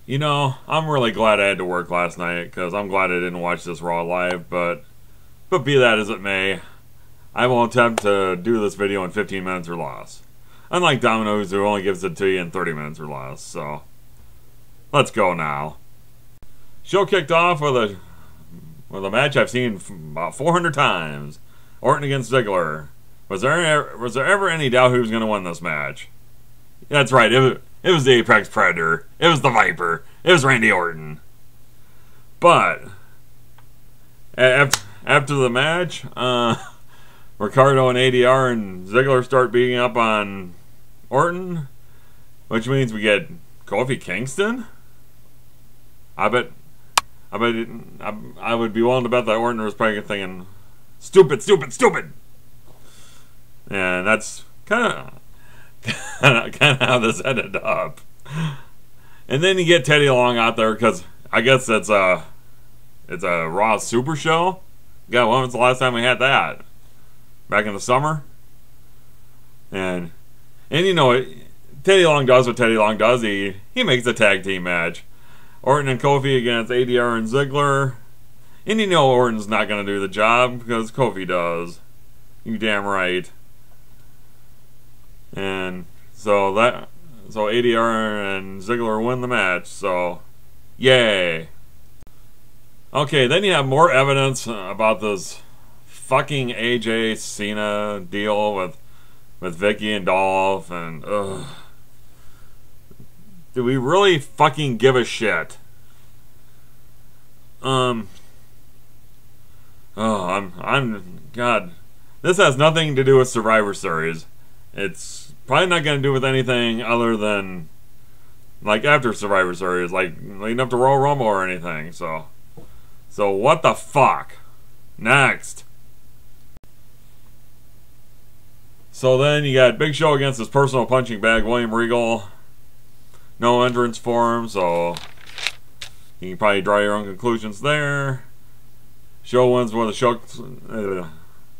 You know, I'm really glad I had to work last night because I'm glad I didn't watch this Raw live, but be that as it may, I will attempt to do this video in 15 minutes or less. Unlike Domino's, who only gives it to you in 30 minutes or less, so let's go now. Show kicked off with a match I've seen about 400 times. Orton against Ziggler. Was there ever any doubt who was going to win this match? That's right, it was the Apex Predator. It was the Viper. It was Randy Orton. But after the match, Ricardo and ADR and Ziggler start beating up on Orton, which means we get Kofi Kingston. I would be willing to bet that Orton was probably thinking, stupid, stupid, stupid. And that's kind of how this ended up. And then you get Teddy Long out there because I guess it's a Raw Super Show. God, when was the last time we had that? Back in the summer. And you know, Teddy Long does what Teddy Long does. He makes a tag team match. Orton and Kofi against ADR and Ziggler. And you know Orton's not going to do the job because Kofi does. You damn right. And so ADR and Ziggler win the match. So, yay. Okay, then you have more evidence about this fucking AJ Cena deal with Vicky and Dolph, and ugh. Do we really fucking give a shit? I'm God. This has nothing to do with Survivor Series. It's probably not going to do with anything other than like after Survivor Series, like leading up to Royal Rumble or anything. So what the fuck? Next. So then you got Big Show against his personal punching bag, William Regal. No entrance for him, so you can probably draw your own conclusions there. Show wins with a choke,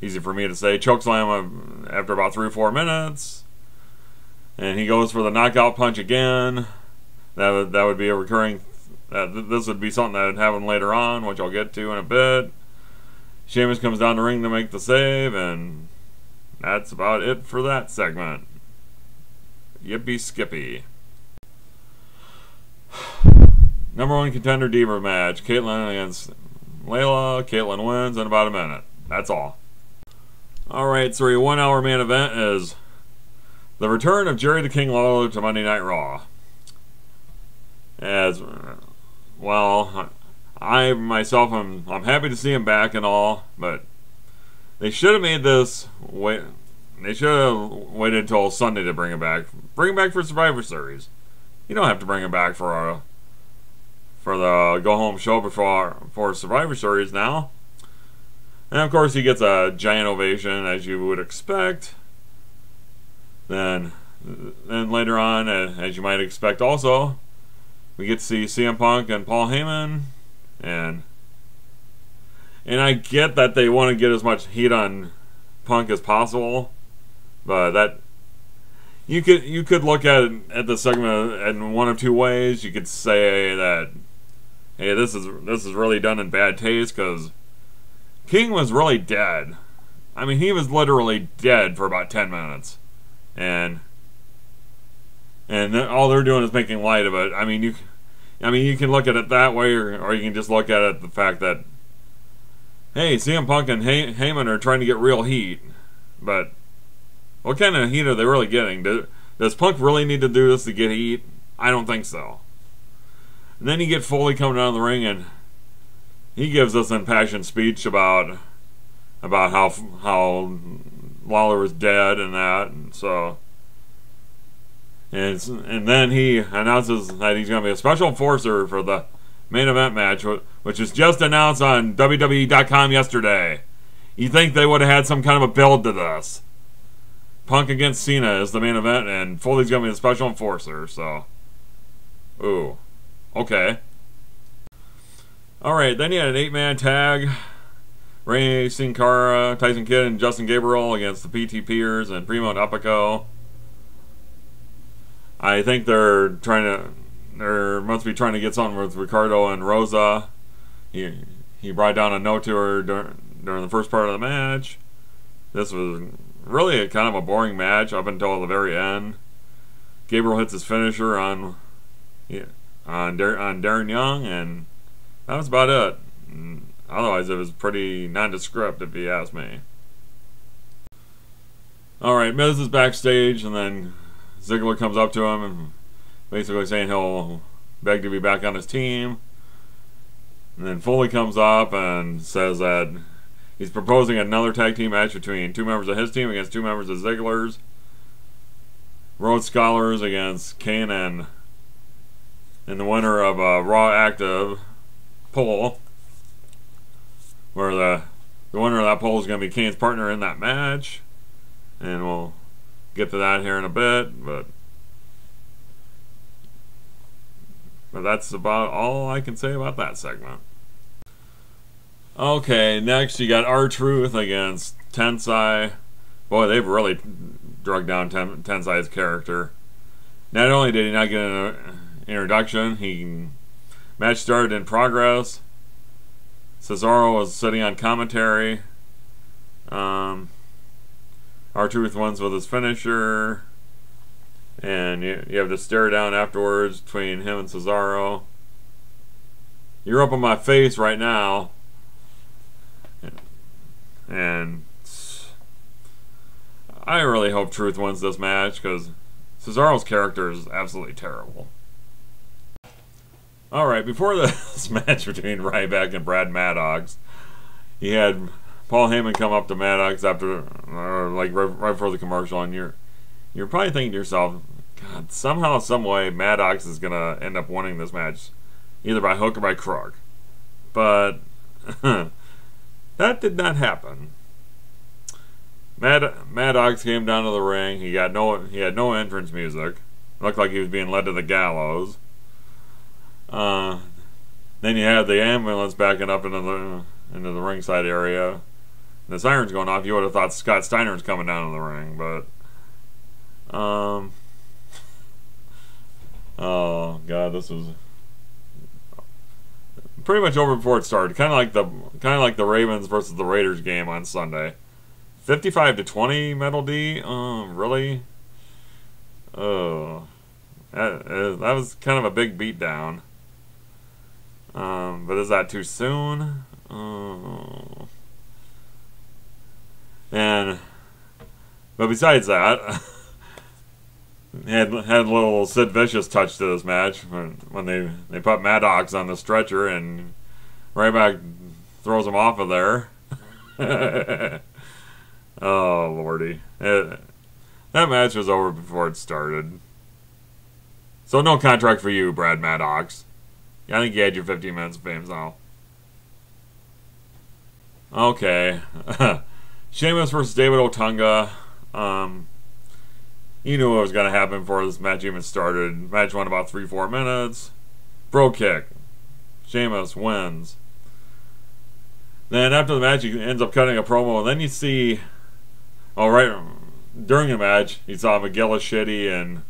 easy for me to say, chokeslam after about 3 or 4 minutes. And he goes for the knockout punch again. That would be a recurring. This would be something that would happen later on, which I'll get to in a bit. Sheamus comes down the ring to make the save, and that's about it for that segment. Yippee skippy. Number 1 contender Diva match. Caitlyn against Layla. Caitlyn wins in about a minute. That's all. Alright, so your 1 hour main event is the return of Jerry the King Lawler to Monday Night Raw. As well, I myself I'm happy to see him back and all, but they should have made this they should have waited until Sunday to bring him back. Bring him back for Survivor Series. You don't have to bring him back for the go home show for Survivor Series now. And of course he gets a giant ovation as you would expect. Then later on, as you might expect also, we get to see CM Punk and Paul Heyman, and I get that they want to get as much heat on Punk as possible, but that you could look at the segment in one of two ways. You could say that, hey, this is really done in bad taste because King was really dead. I mean, he was literally dead for about 10 minutes, and all they're doing is making light of it. I mean, you can look at it that way, or you can just look at it the fact that, hey, CM Punk and Heyman are trying to get real heat, but what kind of heat are they really getting? Does Punk really need to do this to get heat? I don't think so. And then you get Foley coming down the ring, and he gives us an impassioned speech about how Lawler was dead and that, and so. And then he announces that he's going to be a special enforcer for the main event match, which was just announced on WWE.com yesterday. You think they would have had some kind of a build to this? Punk against Cena is the main event, and Foley's going to be the special enforcer, so. Ooh. Okay. Alright, then you had an 8-man tag. Rey, Sin Cara, Tyson Kidd, and Justin Gabriel against the PTPers and Primo and Epico. I think they're Ziggler must be trying to get something with Ricardo and Rosa. He brought down a note to her during the first part of the match. This was really kind of a boring match up until the very end. Gabriel hits his finisher on Darren Young, and that was about it. Otherwise, it was pretty nondescript, if you ask me. Alright, Miz is backstage, and then Ziggler comes up to him and basically saying he'll beg to be back on his team. And then Foley comes up and says that he's proposing another tag team match between two members of his team against two members of Ziggler's. Rhodes Scholars against Kane and the winner of a Raw Active poll, where the winner of that poll is going to be Kane's partner in that match. And we'll get to that here in a bit, but that's about all I can say about that segment. Okay, next you got R-Truth against Tensai. Boy, they've really drugged down Tensai's character. Not only did he not get an introduction, match started in progress. Cesaro was sitting on commentary. R-Truth wins with his finisher. And you have the stare down afterwards between him and Cesaro. You're up on my face right now. And I really hope Truth wins this match, because Cesaro's character is absolutely terrible. Alright, before this match between Ryback and Brad Maddox, he had Paul Heyman come up to Maddox after, right before the commercial, and you're probably thinking to yourself, God, somehow, some way, Maddox is gonna end up winning this match, either by hook or by crook. But that did not happen. Maddox came down to the ring. He had no entrance music. Looked like he was being led to the gallows. Then you had the ambulance backing up into the ringside area. And the siren's going off. You would have thought Scott Steiner's coming down to the ring, but oh god, this was pretty much over before it started. Kind of like the Ravens versus the Raiders game on Sunday. 55-20, Metal D. Really? Oh, that was kind of a big beatdown. But is that too soon? Oh. But besides that, had a little Sid Vicious touch to this match when they put Maddox on the stretcher and Ryback throws him off of there. Oh lordy, that match was over before it started. So no contract for you, Brad Maddox. I think you had your 15 minutes of fame now. Okay. Sheamus versus David Otunga. You knew what was going to happen before this match even started. Match went about 3-4 minutes. Bro kick. Sheamus wins. Then after the match, he ends up cutting a promo. And then you see... Oh, right during the match, you saw McGillis Shitty and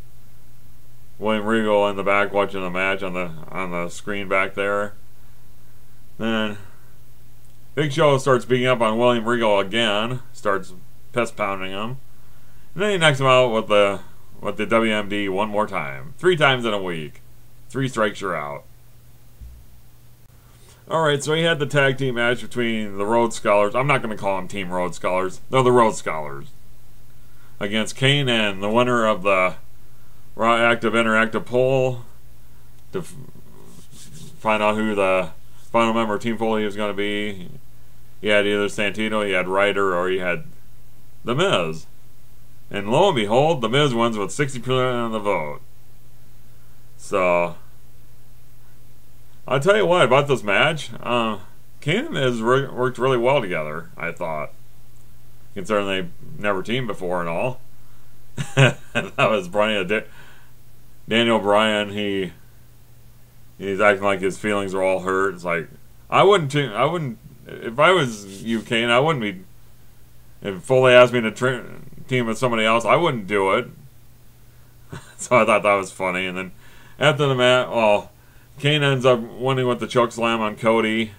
William Regal in the back watching the match on the screen back there. Then Big Show starts beating up on William Regal again, starts pest pounding him, and then he knocks him out with the WMD one more time, 3 times in a week. 3 strikes, you're out. Alright, so he had the tag team match between the Rhodes Scholars. I'm not going to call them Team Rhodes Scholars. They're the Rhodes Scholars. Against Kane and the winner of the Raw Active Interactive poll to find out who the final member of Team Foley was going to be. You had either Santino, you had Ryder, or you had The Miz. And lo and behold, The Miz wins with 60% of the vote. So... I'll tell you what about this match. Kane and Miz worked really well together, I thought. Considering they never teamed before and all. That was funny. Daniel Bryan, he's acting like his feelings are all hurt. It's like, I wouldn't, if I was you, Kane, I wouldn't be, if Foley asked me to team with somebody else, I wouldn't do it. So I thought that was funny. And then after the match, well, Kane ends up winning with the choke slam on Cody.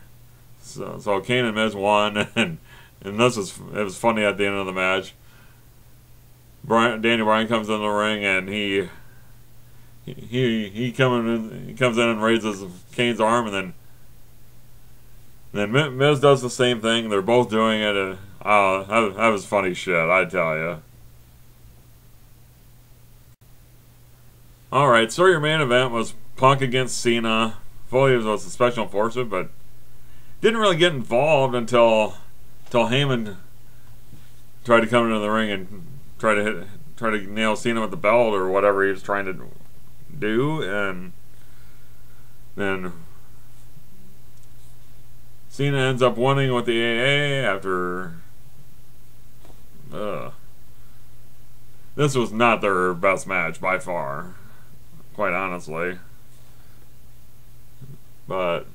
So Kane and Miz won, and it was funny at the end of the match. Daniel Bryan comes in the ring, and he comes in and raises Kane's arm, and then Miz does the same thing. They're both doing it. That was funny shit, I tell you. All right, so your main event was Punk against Cena. Foley was a special enforcer, but didn't really get involved until Heyman tried to come into the ring and try to nail Cena with the belt or whatever he was trying to do, and then Cena ends up winning with the AA after. This was not their best match by far, quite honestly. But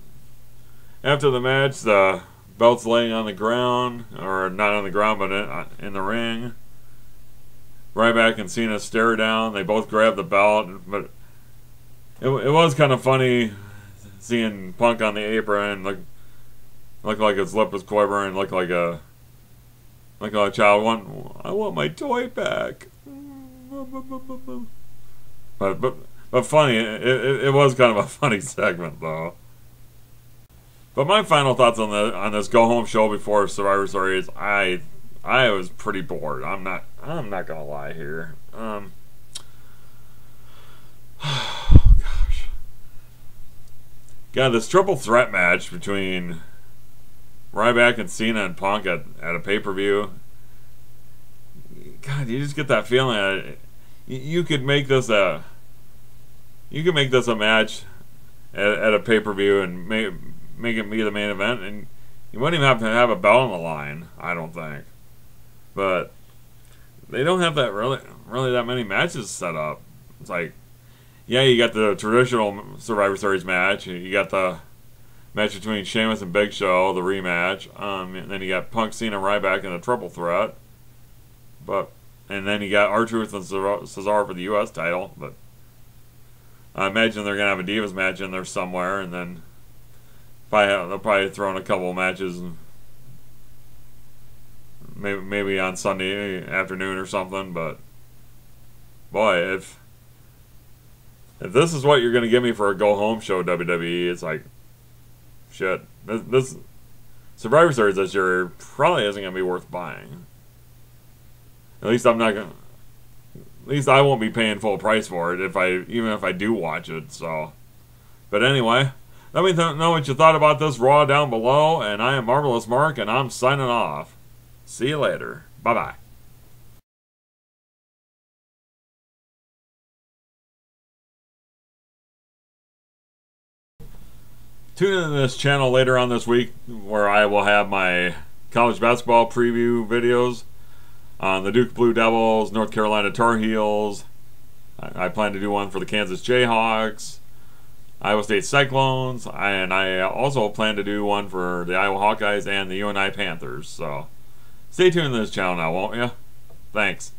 after the match, the belt's laying on the ground, or not on the ground, but in the ring. Ryback and Cena stare down. They both grab the belt, but it was kind of funny seeing Punk on the apron, looked like his lip was quivering, looked like a child. I want my toy back. But funny. It was kind of a funny segment though. But my final thoughts on this go home show before Survivor Series, I was pretty bored. I'm not gonna lie here. Oh gosh. God, this triple threat match between Ryback and Cena and Punk at a pay-per-view. God, you just get that feeling that you could make this a match at a pay-per-view and make it be the main event, and you wouldn't even have to have a belt on the line, I don't think. But they don't have that really that many matches set up. It's like, yeah, you got the traditional Survivor Series match, you got the match between Sheamus and Big Show, the rematch, and then you got Punk, Cena, Ryback in a triple threat. And then you got R-Truth and Cesaro for the U.S. title. But I imagine they're gonna have a Divas match in there somewhere, and then they'll probably throw in a couple of matches, maybe on Sunday afternoon or something. But boy, if this is what you're gonna give me for a go home show, WWE, it's like, shit. This Survivor Series this year probably isn't gonna be worth buying. At least I'm not gonna. At least I won't be paying full price for it even if I do watch it. So, but anyway, let me know what you thought about this Raw down below. And I am Marvelous Mark, and I'm signing off. See you later. Bye bye. Tune in to this channel later on this week where I will have my college basketball preview videos on the Duke Blue Devils, North Carolina Tar Heels. I plan to do one for the Kansas Jayhawks, Iowa State Cyclones, and I also plan to do one for the Iowa Hawkeyes and the UNI Panthers. So stay tuned to this channel now, won't you? Thanks.